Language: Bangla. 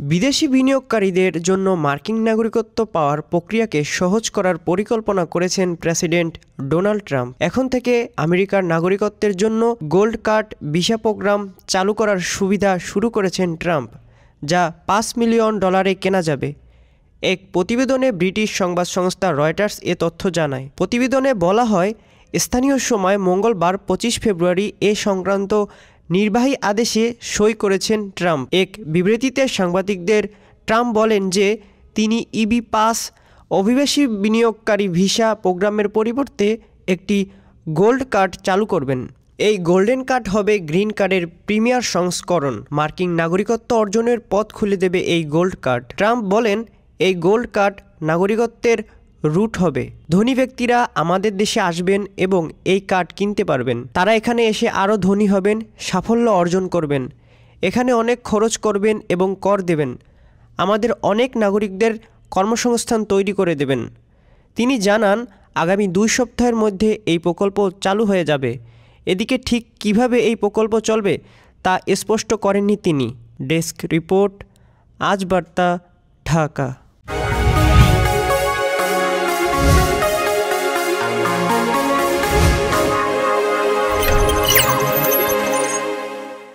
বিদেশি বিনিয়োগকারীদের জন্য মার্কিন নাগরিকত্ব পাওয়ার প্রক্রিয়াকে সহজ করার পরিকল্পনা করেছেন প্রেসিডেন্ট ডোনাল্ড ট্রাম্প। এখন থেকে আমেরিকার নাগরিকত্বের জন্য গোল্ড কার্ড ভিসা প্রোগ্রাম চালু করার সুবিধা শুরু করেছেন ট্রাম্প, যা $5 মিলিয়ন কেনা যাবে। এক প্রতিবেদনে ব্রিটিশ সংবাদ সংস্থা রয়টার্স এ তথ্য জানায়। প্রতিবেদনে বলা হয়, স্থানীয় সময় মঙ্গলবার 25 ফেব্রুয়ারি এ সংক্রান্ত নির্বাহী আদেশে সই করেছেন ট্রাম্প। এক বিবৃতিতে সাংবাদিকদের ট্রাম্প বলেন যে তিনি ইবি পাস অভিবাসী বিনিয়োগকারী ভিসা প্রোগ্রামের পরিবর্তে একটি গোল্ড কার্ড চালু করবেন। এই গোল্ডেন কার্ড হবে গ্রিন কার্ডের প্রিমিয়ার সংস্করণ। মার্কিন নাগরিকত্ব অর্জনের পথ খুলে দেবে এই গোল্ড কার্ড। ট্রাম্প বলেন, এই গোল্ড কার্ড নাগরিকত্বের রুট হবে। ধনী ব্যক্তিরা আমাদের দেশে আসবেন এবং এই কার্ড কিনতে পারবেন। তারা এখানে এসে আরও ধনী হবেন, সাফল্য অর্জন করবেন, এখানে অনেক খরচ করবেন এবং কর দেবেন। আমাদের অনেক নাগরিকদের কর্মসংস্থান তৈরি করে দেবেন। তিনি জানান, আগামী 2 সপ্তাহের মধ্যে এই প্রকল্প চালু হয়ে যাবে। এদিকে ঠিক কিভাবে এই প্রকল্প চলবে তা স্পষ্ট করেননি তিনি। ডেস্ক রিপোর্ট, আজ বার্তা, ঢাকা।